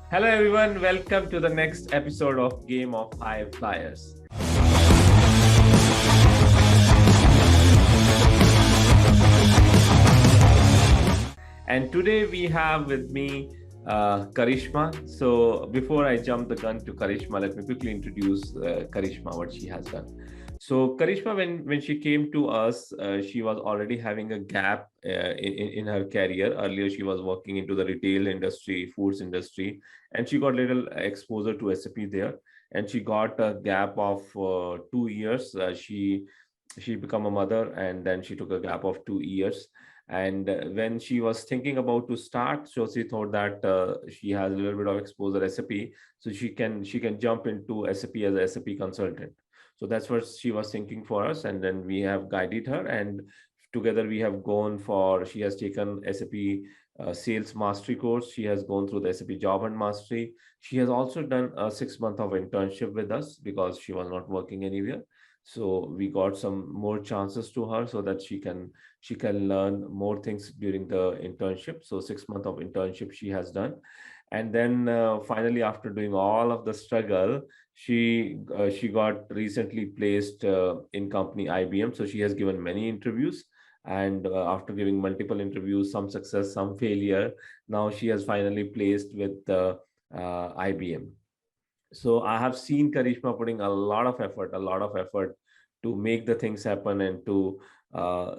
Hello, everyone. Welcome to the next episode of Game of High Flyers. And today we have with me Karishma. So, before I jump the gun to Karishma, let me quickly introduce Karishma, what she has done. So, Karishma, when she came to us, she was already having a gap in her career. Earlier, she was working into the retail industry, foods industry, and she got little exposure to SAP there. And she got a gap of 2 years. She became a mother, and then she took a gap of 2 years. And when she was thinking about to start, so she thought that she has a little bit of exposure SAP, so she can jump into SAP as a SAP consultant. So that's what she was thinking for us, and then we have guided her, and together we have gone for. She has taken SAP sales mastery course. She has gone through the SAP job and mastery. She has also done a 6 month of internship with us because she was not working anywhere. So we got some more chances to her so that she can learn more things during the internship. So 6 months of internship she has done, and then finally, after doing all of the struggle, she got recently placed in company IBM. So she has given many interviews, and after giving multiple interviews, some success, some failure, now she has finally placed with IBM. So I have seen Karishma putting a lot of effort to make the things happen, and uh,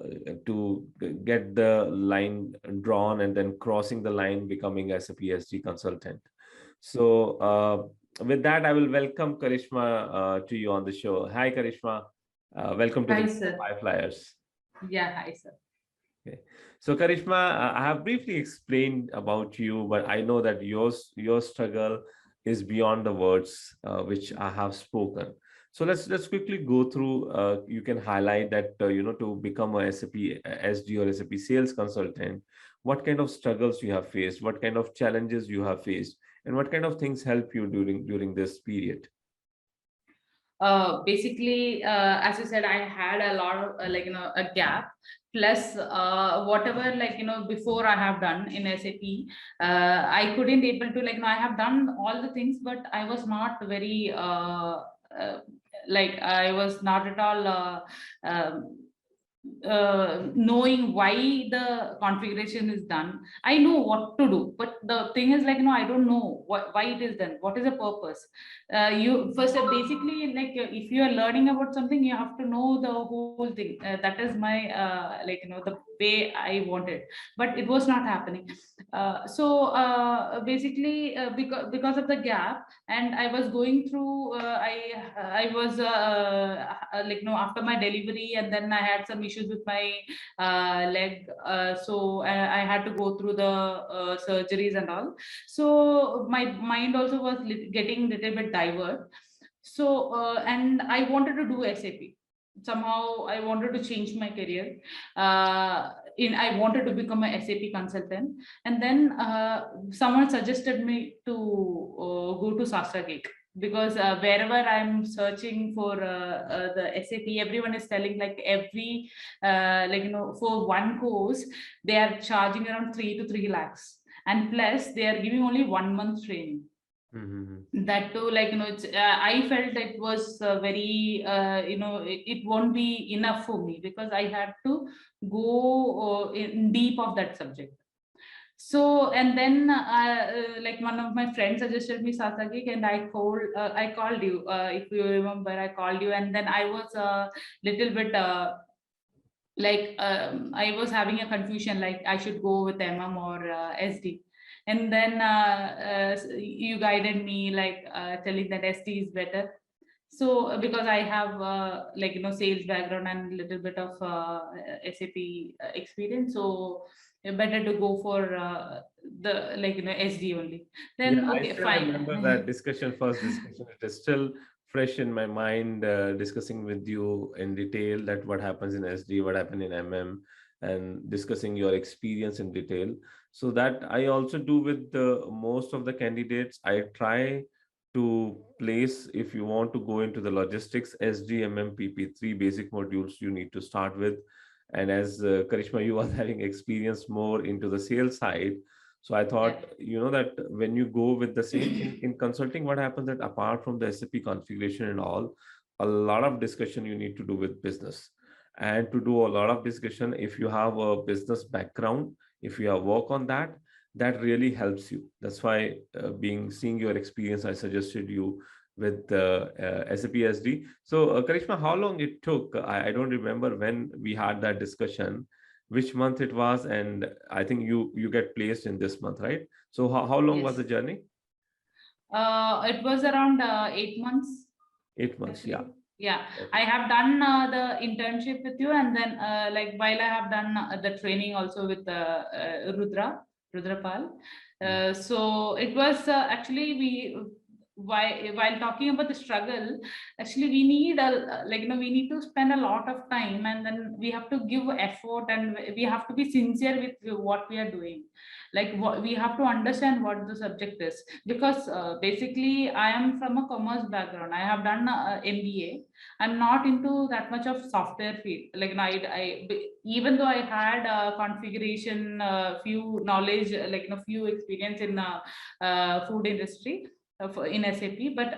to get the line drawn, and then crossing the line, becoming as a PhD consultant. So with that, I will welcome Karishma to you on the show. Hi, Karishma. Welcome to the Hi, Game of sir. High Flyers. Yeah, hi, sir. Okay. So Karishma, I have briefly explained about you, but I know that your struggle is beyond the words which I have spoken. So let's quickly go through. You can highlight that to become a SAP SD or SAP sales consultant, what kind of struggles you have faced, what kind of challenges you have faced, and what kind of things help you during this period. Basically, as you said, I had a lot of a gap. Plus, whatever before I have done in SAP, I couldn't able to I have done all the things, but I was not very I was not at all. Knowing why the configuration is done. I know what to do, but the thing is I don't know why it is done. What is the purpose? You first basically if you are learning about something, you have to know the whole thing. That is my the way I wanted, but it was not happening. Basically, because of the gap, and I was going through. I was after my delivery, and then I had some issues with my leg. I had to go through the surgeries and all. So my mind also was getting little bit divert. So and I wanted to do SAP. Somehow I wanted to change my career. In I wanted to become a SAP consultant, and then someone suggested me to go to Sastra Gate, because wherever I'm searching for the SAP, everyone is telling every for one course they are charging around 3 to 3 lakhs, and plus they are giving only 1 month training. Mm-hmm. That too, I felt it was very it won't be enough for me, because I had to go in deep of that subject. So and then one of my friends suggested me Sasagik, and I called you, if you remember, I called you, and then I was a little bit I was having a confusion, like I should go with or SD. And then you guided me, telling that SD is better. So because I have sales background and little bit of SAP experience, so better to go for the SD only. Yeah, Then I okay, still remember fine. that discussion, first discussion. It is still fresh in my mind, discussing with you in detail that what happens in SD, what happened in MM, and discussing your experience in detail. So that I also do with the most of the candidates. I try to place, if you want to go into the logistics, SD, MM, PP, three basic modules you need to start with. And as Karishma, you are having experience more into the sales side. So I thought, Yeah. that when you go with the same in consulting, what happens that apart from the SAP configuration and all, a lot of discussion you need to do with business. And to do a lot of discussion, if you have a business background, if you have work on that, that really helps you. That's why, seeing your experience, I suggested you with SAP SD. So, Karishma, how long it took? I don't remember when we had that discussion, which month it was, and I think you get placed in this month, right? So, how long was Yes. the journey? It was around 8 months. 8 months, yeah. Actually, yeah, I Okay. have done the internship with you, and then like while I have done the training also with Rudrapal. Mm. So it was actually we while talking about the struggle, actually we need a like we need to spend a lot of time, and then we have to give effort, and we have to be sincere with what we are doing. Like what we have to understand what the subject is, because basically I am from a commerce background. I have done a MBA. I'm not into that much of software field. Like even though I had configuration, few knowledge, few experience in food industry in SAP, but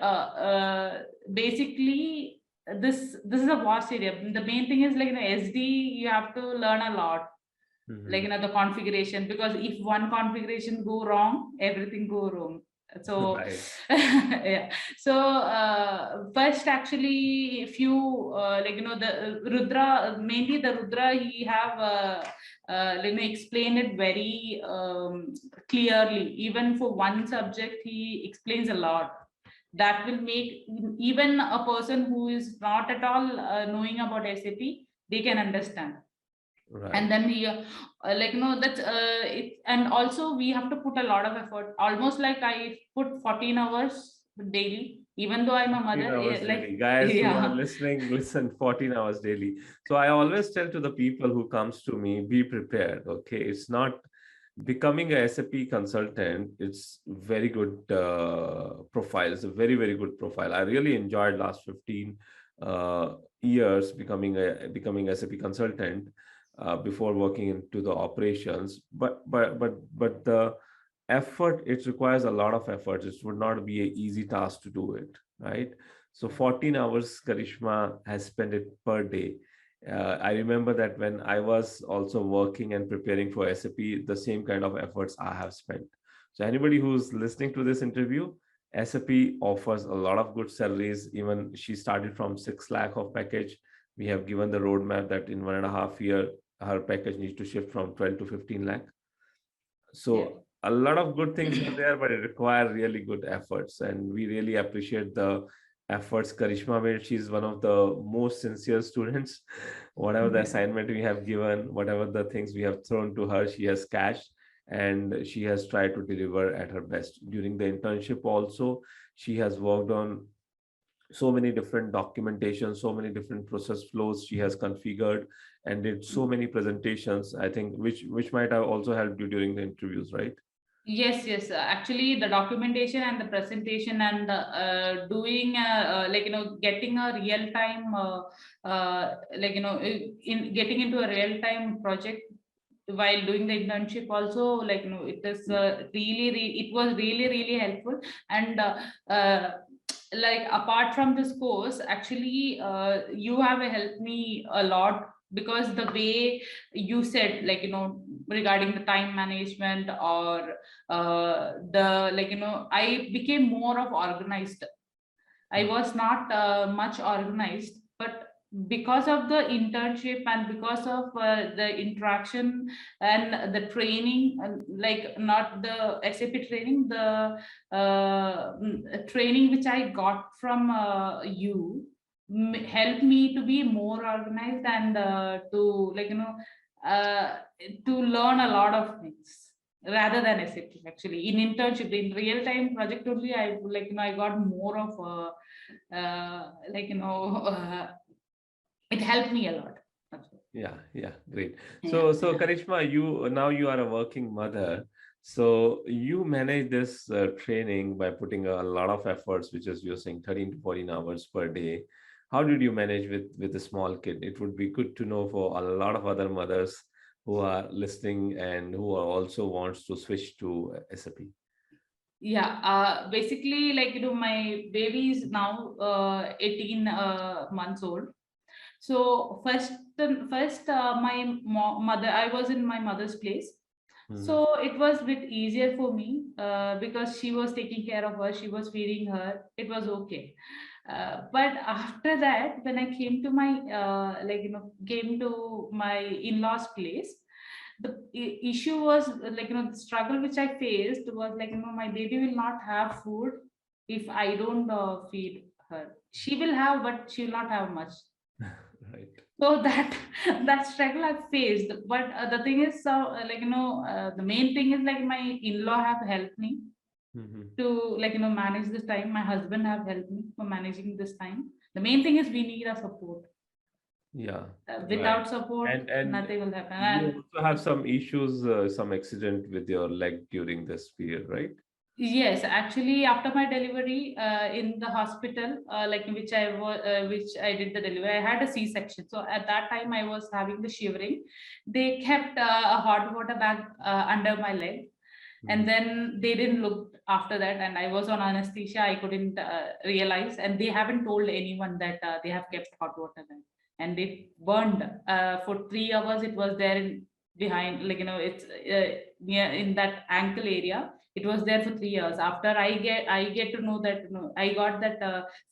basically this is a vast area. The main thing is SD. You have to learn a lot, Mhm. the configuration, because if one configuration go wrong, everything go wrong. So Right. yeah. So first actually few the Rudra, mainly the Rudra, he have explained it very clearly. Even for one subject he explains a lot that will make even a person who is not at all knowing about SAP, they can understand. And Right. then we that's it. And also we have to put a lot of effort, almost like I put 14 hours daily, even though I'm a 14 mother, hours like daily. Guys who are yeah. listening, listen, 14 hours daily. So I always tell to the people who comes to me, be prepared. Okay. It's not becoming a SAP consultant. It's very good profile. It's a very, very good profile. I really enjoyed last 15 years becoming SAP consultant before working into the operations. But the effort, it requires a lot of effort. It would not be an easy task to do it, right? So 14 hours Karishma has spent it per day. I remember that when I was also working and preparing for SAP, the same kind of efforts I have spent. So anybody who's listening to this interview, SAP offers a lot of good salaries. Even she started from 6 lakh of package. We have given the roadmap that in 1.5 year her package needs to shift from 12 to 15 lakh. Yeah. So a lot of good things are there, but it requires really good efforts, and we really appreciate the efforts Karishma made. She's one of the most sincere students. Whatever the assignment we have given, whatever the things we have thrown to her, she has cashed, and she has tried to deliver at her best. During the internship also, she has worked on so many different documentation, so many different process flows she has configured, and did so many presentations, I think, which might have also helped you during the interviews, right? Yes, yes. Actually, the documentation and the presentation and the doing, getting a real time, in getting into a real time project while doing the internship also, it is it was really really helpful. And apart from this course, actually you have helped me a lot, because the way you said, regarding the time management, or the I became more of organized. I Mm. was not much organized, but because of the internship and because of the interaction and the training, not the SAP training, the training which I got from you, helped me to be more organized, and uh, to learn a lot of things rather than SAP. Actually, in internship, in real time project only, I I got more of it helped me a lot. Yeah, yeah, great. Yeah. So Karishma, you are a working mother, so you manage this training by putting a lot of efforts, which is you're saying 13 to 14 hours per day. How did you manage with a small kid? It would be good to know for a lot of other mothers who are listening and who are also wants to switch to SAP? Yeah, basically, like, my baby is now 18 months old. So my mother, I was in my mother's place. Mhm. So it was a bit easier for me because she was taking care of her, she was feeding her, it was okay. But after that, when I came to my came to my in-laws place, the issue was the struggle which I faced was my baby will not have food if I don't feed her. She will have, but she will not have much. Right. So that that struggle I faced. But the thing is, so the main thing is like my in-law have helped me Mhm. to manage this time. My husband have helped me for managing this time. The main thing is we need a support. Yeah, right. Without support, And nothing will happen. you And also have some issues, some accident with your leg during this period, right? yes, actually, after my delivery in the hospital, which I did the delivery, I had a C-section. So at that time, I was having the shivering. They kept a hot water bag under my leg, and Mhm. then they didn't look after that, and I was on anesthesia. I couldn't realize, and they haven't told anyone that they have kept hot water bag, and it burned for 3 hours. It was there in behind, it's near in that ankle area. It was there for 3 years. After I get to know that, I got that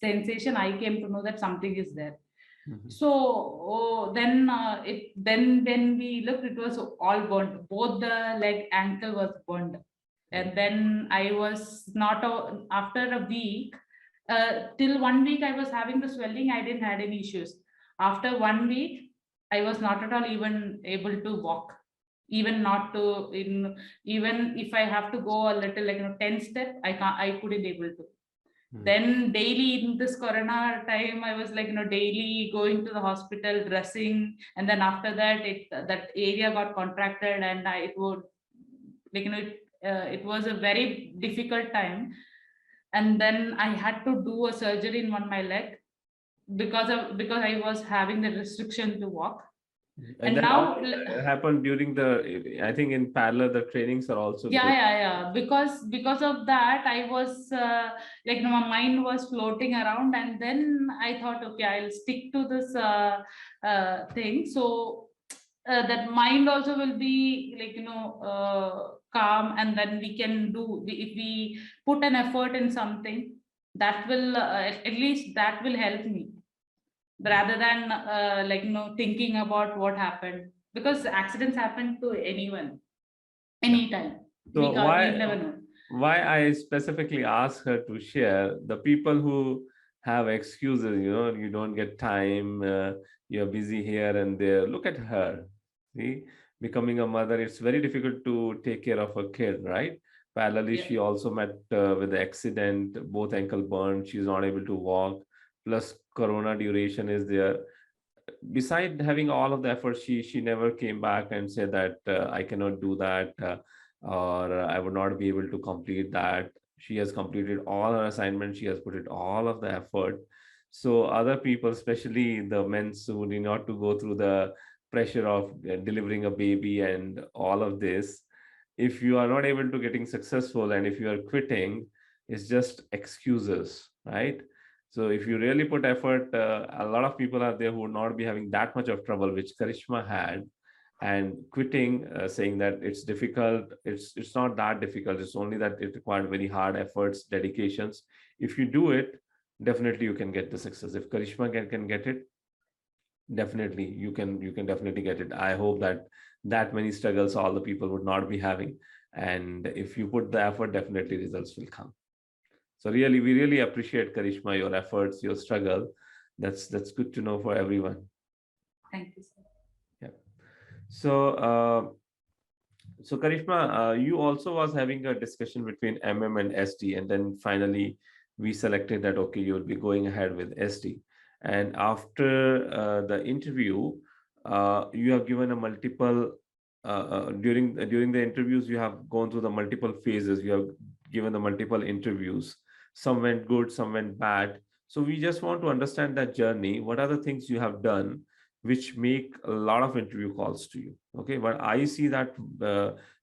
sensation. I came to know that something is there. Mhm. So then when we looked, it was all burnt. Both the leg ankle was burned. Oh. And then I was not after a week, till 1 week I was having the swelling. I didn't had any issues. After 1 week, I was not at all even able to walk. Even not to in even if I have to go a little 10 step, I couldn't able to. Mhm. Then daily in this corona time, I was daily going to the hospital, dressing, and then after that, that area got contracted, and it would it was a very difficult time. And then I had to do a surgery in one my leg because I was having the restriction to walk. And And that all now, happened during the, I think in parallel, the trainings are also yeah, going. yeah. Because of that, I was my mind was floating around, and then I thought, okay, I'll stick to this thing. So that mind also will be calm, and then we can if we put an effort in something, that will at least that will help me rather than thinking about what happened, because accidents happen to anyone Yeah. anytime. So We never know. why I specifically asked her to share the people who have excuses, you don't get time, you're busy here and there. Look at her. See, becoming a mother, it's very difficult to take care of a kid, right? Parallelly, Yeah. she also met with the accident, both ankle burned, she's not able to walk, plus corona duration is there. Beside having all of the effort, she never came back and said that I cannot do that, or I would not be able to complete that. She has completed all her assignments, she has put it all of the effort. So other people, especially the men who need not to go through the pressure of delivering a baby and all of this, if you are not able to getting successful and if you are quitting, it's just excuses, right? So if you really put effort, a lot of people are there who would not be having that much of trouble, which Karishma had, and quitting, saying that it's difficult. It's not that difficult. It's only that it required very hard efforts, dedications. If you do it, definitely you can get the success. If Karishma can get it, definitely you can definitely get it. I hope that that many struggles all the people would not be having, and if you put the effort, definitely results will come. So really, we really appreciate Karishma, your efforts, your struggle. That's good to know for everyone. Thank you, sir. Yeah. So Karishma, you also was having a discussion between and SD, and then finally we selected that okay, you'll be going ahead with SD. And after the interview, you have given a multiple during the interviews. You have gone through the multiple phases. You have given the multiple interviews. Some went good, some went bad. So we just want to understand that journey. What are the things you have done which make a lot of interview calls to you. Okay, but I see that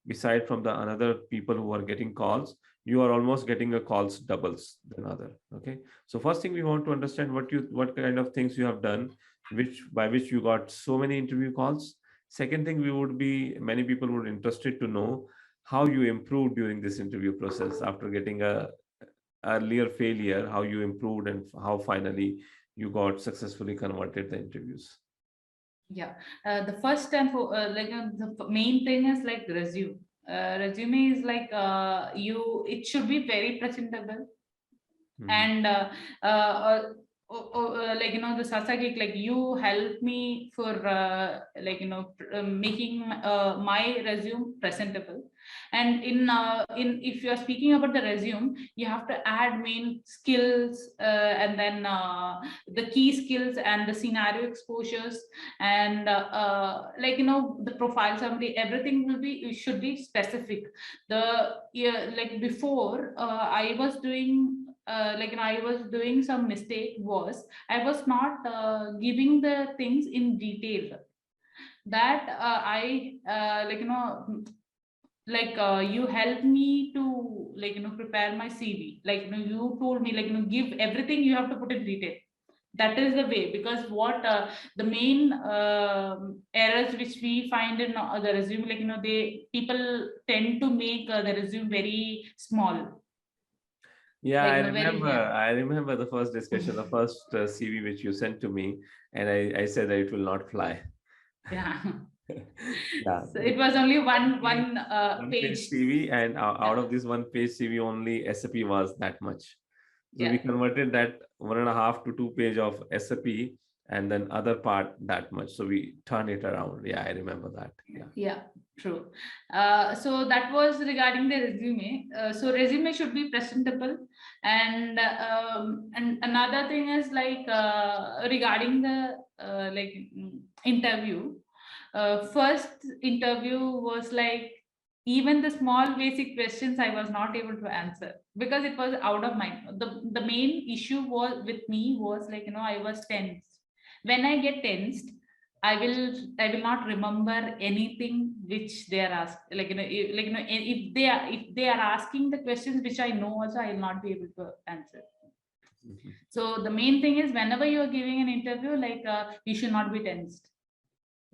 beside from the another people who are getting calls, you are almost getting a calls doubles than other. Okay, so first thing we want to understand what kind of things you have done, which by which you got so many interview calls. Second thing, we would be many people would interested to know how you improved during this interview process after getting a earlier failure, how you improved and how finally you got successfully converted the interviews. Yeah, the first and the main thing is like resume. Resume is like it should be very presentable. Mhm. And like the Sasagik, like you help me for making my resume presentable. And in if you are speaking about the resume, you have to add main skills, and then the key skills and the scenario exposures, and the profile summary, everything will be, it should be specific. The Yeah, like before, I was doing some mistake was I was not giving the things in detail. That I you helped me to prepare my CV. You told me give everything, you have to put in detail. That is the way, because what the main errors which we find in the resume, they people tend to make the resume very small, Yeah, very, yeah. I remember the first discussion, the first CV which you sent to me, and I said that it will not fly. Yeah. Yeah, So it because was only one one page, one one page page. CV, and Yeah, out of this one page CV, only SAP was that much. So we yeah, converted that 1.5 to 2 page of SAP, and then other part that much. So we turn it around. Yeah, I remember that. Yeah. yeah, true. So that was regarding the resume. So resume should be presentable, and another thing is regarding the interview. First interview was like, even the small basic questions I was not able to answer because it was out of my, the main issue was with me was I was tense. When I get tensed, I will not remember anything which they are asked, if they are asking the questions which I know also, I will not be able to answer. Mhm. So the main thing is, whenever you are giving an interview, you should not be tensed.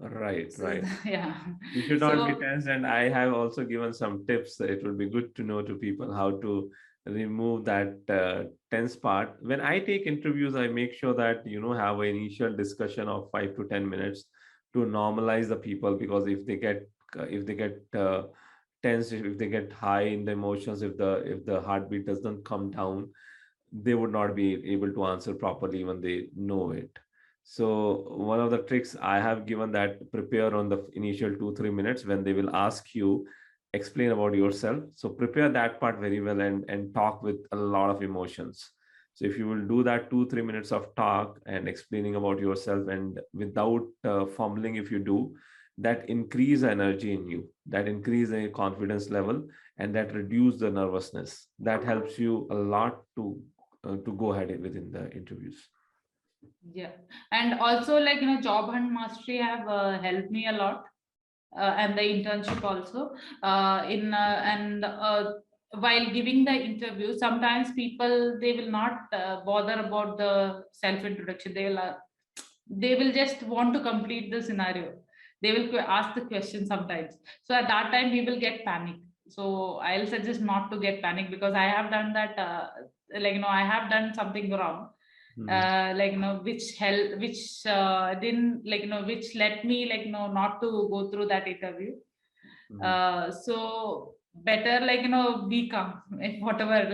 Right, So right. yeah. You should not be So tense, and I have also given some tips. It would be good to know to people how to remove that tense part. When I take interviews, I make sure that have an initial discussion of 5 to 10 minutes to normalize the people, because if they get tense, if they get high in the emotions, if the heartbeat doesn't come down, they would not be able to answer properly when they know it. So one of the tricks I have given, that prepare on the initial 2-3 minutes when they will ask you, explain about yourself. So prepare that part very well, and talk with a lot of emotions. So if you will do that 2-3 minutes of talk and explaining about yourself, and without fumbling, if you do, that increase energy in you, that increase the confidence level, and that reduce the nervousness. That helps you a lot to go ahead within the interviews. yeah, and also job hunt mastery have helped me a lot, and the internship also, in and while giving the interview, sometimes people, they will not bother about the self introduction. They will just want to complete the scenario. They will ask the question sometimes. So at that time we will get panic. So I'll suggest not to get panic, because I have done that, I have done something wrong, Mhm. which didn't, which let me not to go through that interview. Mhm. So better be calm. If whatever,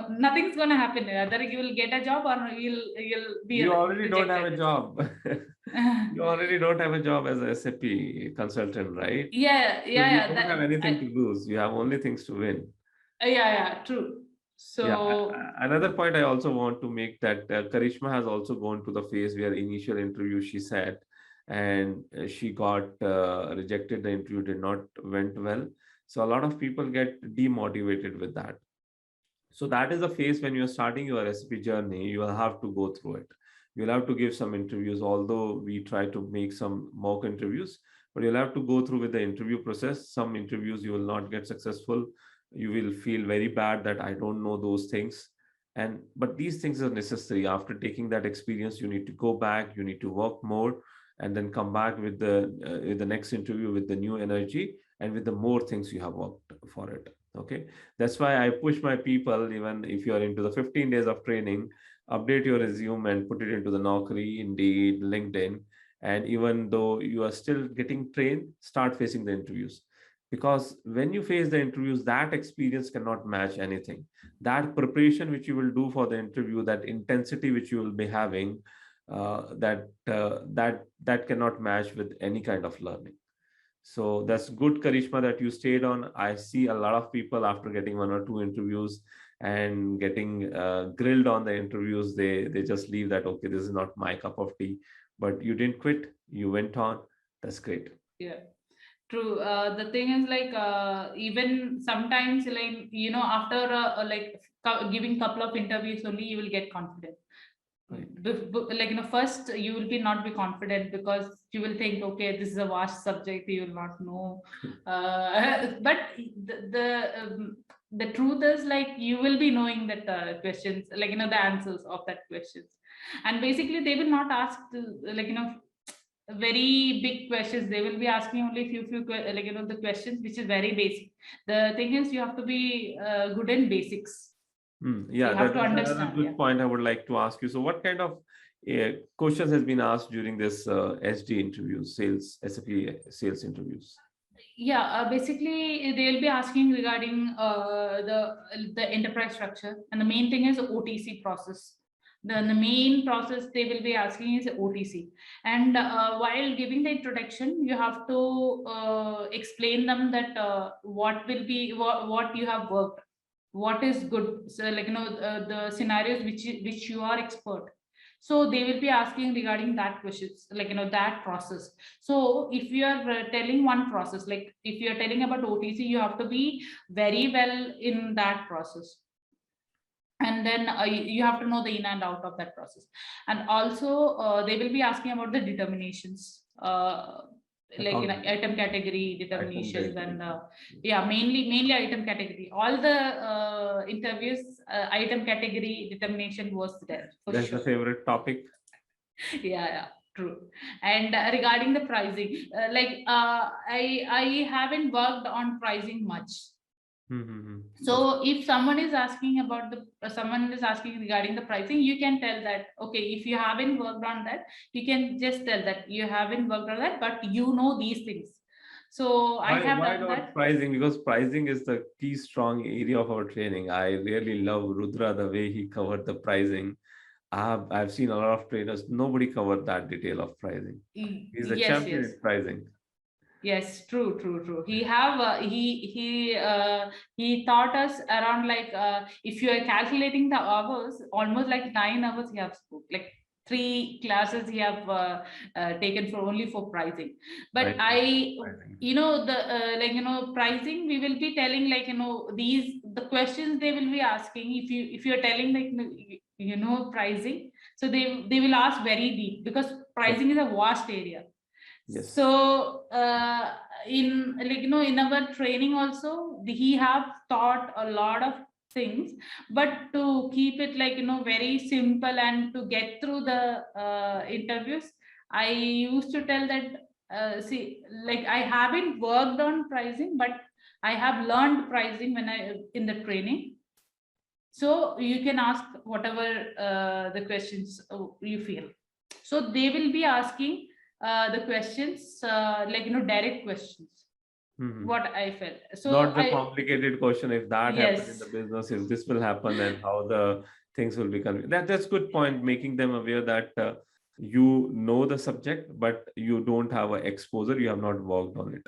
nothing's gonna happen, either you will get a job or you'll be You already don't have rejected. a job. You already don't have a job as a SAP consultant, right? Yeah, So yeah, you yeah, don't have anything to lose. You have only things to win. yeah, true. Yeah. So Another point I also want to make, that Karishma has also gone to the phase where initial interview she said, and she got rejected. The interview did not went well. So a lot of people get demotivated with that. So that is the phase when you're starting your recipe journey, you will have to go through it. You'll have to give some interviews, although we try to make some mock interviews, but you'll have to go through with the interview process. Some interviews you will not get successful. You will feel very bad that I don't know those things. And but these things are necessary. After taking that experience, you need to go back, you need to work more, and then come back with the next interview with the new energy and with the more things you have worked for it. Okay, that's why I push my people, even if you are into the 15 days of training, update your resume and put it into the Naukri, Indeed, LinkedIn. And even though you are still getting trained, start facing the interviews. Because when you face the interviews, that experience cannot match anything. That preparation which you will do for the interview, that intensity which you will be having, that cannot match with any kind of learning. So that's good, Karishma, that you stayed on. I see a lot of people after getting one or two interviews and getting grilled on the interviews, they just leave that, okay, this is not my cup of tea. But you didn't quit, you went on. That's great. Yeah. True. The thing is like even sometimes like after giving couple of interviews only you will get confident. Right. First you will be not be confident because you will think, okay, this is a vast subject, you will not know. But the truth is like you will be knowing that questions, the answers of that questions, and basically they will not ask very big questions. They will be asking only few the questions which is very basic. The thing is you have to be good in basics. Yeah, You have to that's another understand. good point I would like to ask you. So, what kind of questions has been asked during this SD interviews, sales, SAP sales interviews? Yeah, basically they will be asking regarding the enterprise structure, and the main thing is OTC process. The main process they will be asking is OTC, and while giving the introduction, you have to explain them that what will be what you have worked, what is good. So the scenarios which you are expert. So they will be asking regarding that questions, that process. So if you are telling one process, like if you are telling about OTC, you have to be very well in that process. And then you have to know the in and out of that process. And also they will be asking about the determinations, item category determinations, and yeah, mainly item category. All the interviews, item category determination was there for That's sure. the favorite topic. Yeah, true. And regarding the pricing, I haven't worked on pricing much. So if someone is asking about someone is asking regarding the pricing, you can tell that, okay, if you haven't worked on that, you can just tell that you haven't worked on that, but you know these things. So I have Why done not that. pricing? Because pricing is the key strong area of our training. I really love Rudra, the way he covered the pricing. I've seen a lot of trainers, nobody covered that detail of pricing. He's the Yes, champion yes. in pricing. Yes, true. He have he taught us around if you are calculating the hours, almost like 9 hours he have spoke, like 3 classes he have taken for only for pricing. But Pricing. the pricing we will be telling these the questions they will be asking. If you're telling pricing, so they will ask very deep because pricing is a vast area. Yes. So in in our training also he have taught a lot of things, but to keep it very simple and to get through the interviews, I used to tell that see, I haven't worked on pricing, but I have learned pricing when I in the training. So you can ask whatever the questions you feel. So they will be asking the questions direct questions. What I felt. So not the complicated question, if that happens in yes. the business, if this will happen, and how the things will become. That's good point, making them aware that you know the subject, but you don't have an exposure, you have not worked on it.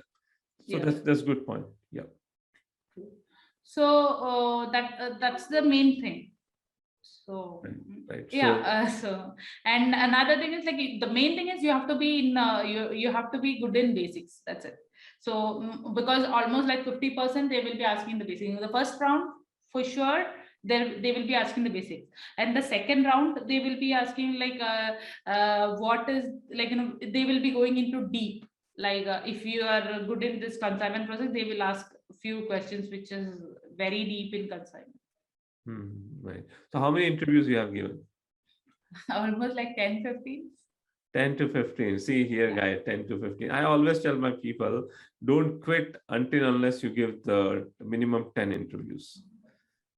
So Yeah. that's good point. Yeah. So that's the main thing. So right. yeah. So and another thing is the main thing is you have to be in you have to be good in basics. That's it. So because almost like 50% they will be asking the basics in the first round for sure. they will be asking the basics, and the second round they will be asking like what is, like, they will be going into deep, like if you are good in this consignment process, they will ask a few questions which is very deep in consignment. Right. So how many interviews you have given? Almost like 10-15. 10 to 15. See here, Yeah. guy, 10 to 15. I always tell my people, don't quit until unless you give the minimum 10 interviews.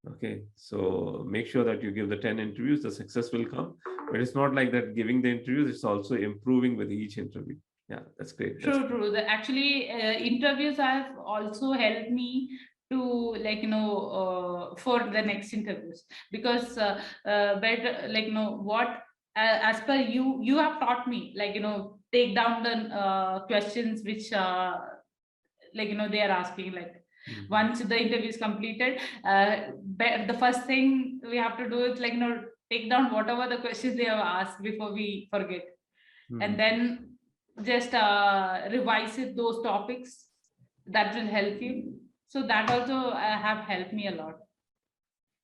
Okay, so make sure that you give the 10 interviews, the success will come. But it's not like that giving the interviews, it's also improving with each interview. Yeah, that's great. That's True, true. Actually, interviews have also helped me to, like, for the next interviews, because better, like, what as per you have taught me, like, take down the questions which like, they are asking, like, Mhm. once the interview is completed, the first thing we have to do is, like, take down whatever the questions they have asked before we forget, and Mhm. then just revise it, those topics that will help you. So that also have helped me a lot.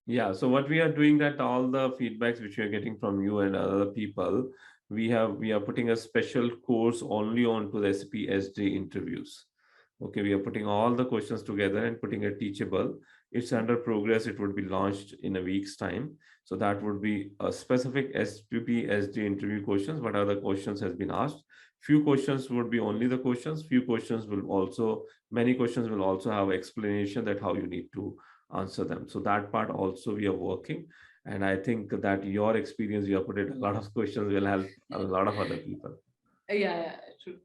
Yeah, so what we are doing, that all the feedbacks which we are getting from you and other people, we are putting a special course only onto the SAP SD interviews. Okay, we are putting all the questions together and putting it teachable. It's under progress. It would be launched in a week's time. So that would be a specific SPP SD interview questions. What other questions has been asked? Few questions would be only the questions. Few questions will also, many questions will also have explanation that how you need to answer them. So that part also we are working. And I think that your experience, you have put it, a lot of questions will help a lot of other people. Yeah, true.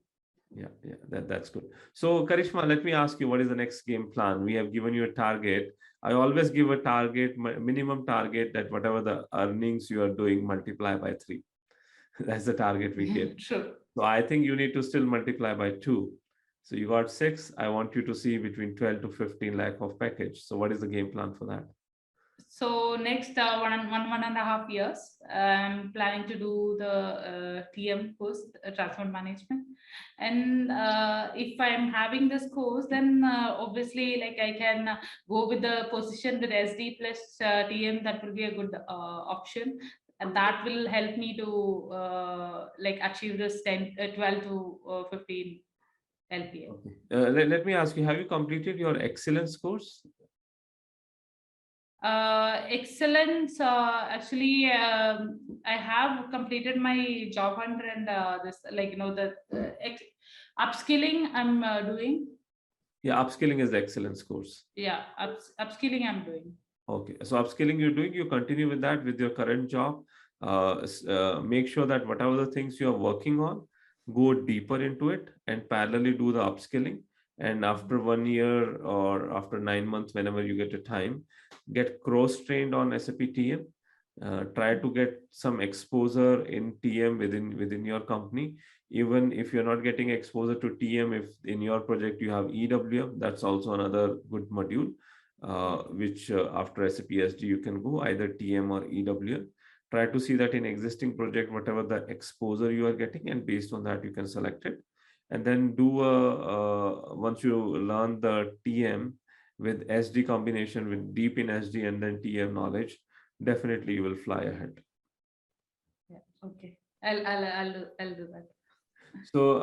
Yeah, that's good. So Karishma, let me ask you, what is the next game plan? We have given you a target. I always give a target, minimum target, that whatever the earnings you are doing, multiply by 3. That's the target we give. True. So I think you need to still multiply by 2. So you got 6. I want you to see between 12 to 15 lakh of package. So what is the game plan for that? So next 1.5 years, I'm planning to do the TM course, transport management. And if I'm having this course, then obviously, like, I can go with the position with SD plus TM. That will be a good option, and that will help me to like achieve this 12 to 15 LPA. Okay. Let me ask you, have you completed your excellence course? Excellence, actually, I have completed my job hunt, and this, like, the upskilling I'm doing. Yeah, upskilling is the excellence course. Yeah, upskilling I'm doing. Okay, so upskilling you're doing, you continue with that with your current job. Make sure that whatever the things you are working on, go deeper into it and parallelly do the upskilling. And after 1 year or after 9 months, whenever you get a time, get cross trained on SAP TM. Try to get some exposure in TM within your company. Even if you're not getting exposure to TM, if in your project you have EWM, that's also another good module, which after SAP SD you can go either TM or EWM. Try to see that in existing project, whatever the exposure you are getting, and based on that you can select it. And then do once you learn the TM with SD combination, with deep in SD and then TM knowledge, definitely you will fly ahead. Yeah. Okay. I'll do that. So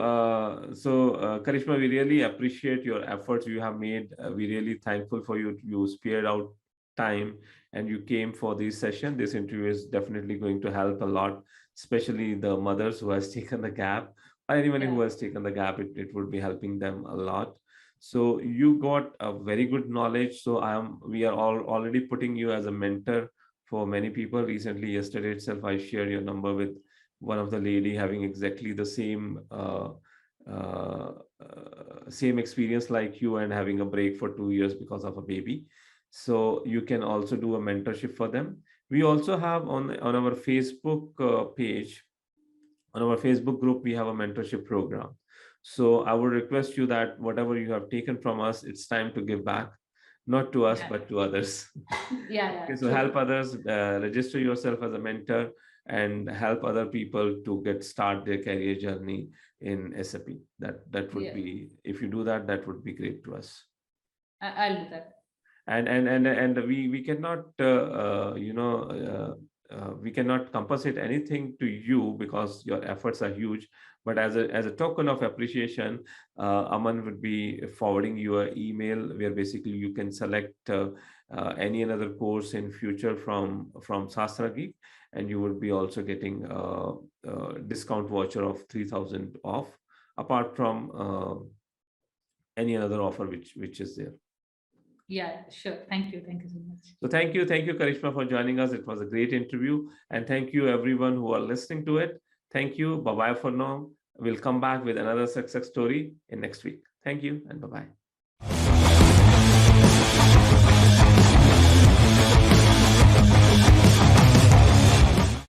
Karishma, we really appreciate your efforts you have made. We really thankful for you. You spared out time and you came for this session. This interview is definitely going to help a lot, especially the mothers who has taken the gap, or anyone who Yeah. has taken the gap. It would be helping them a lot. So you got a very good knowledge. So we are all already putting you as a mentor for many people. Recently, yesterday itself, I shared your number with one of the lady having exactly the uh, same experience like you, and having a break for 2 years because of a baby. So you can also do a mentorship for them. We also have on our Facebook page, on our Facebook group, we have a mentorship program. So I would request you that whatever you have taken from us, it's time to give back, not to us, Yeah. but to others. Yeah. Okay, so True. help others, register yourself as a mentor, and help other people to get start their career journey in SAP. That would Yeah. be, if you do that, that would be great to us. I'll do that. And we cannot we cannot compensate anything to you because your efforts are huge. But as a token of appreciation, Aman would be forwarding you an email where basically you can select any another course in future from Sastra Geek, and you would be also getting a discount voucher of 3,000 off, apart from any other offer which is there. Yeah, sure. Thank you so much. So thank you, Karishma, for joining us. It was a great interview, and thank you everyone who are listening to it. Thank you. Bye bye for now. We'll come back with another success story in next week. Thank you and bye bye.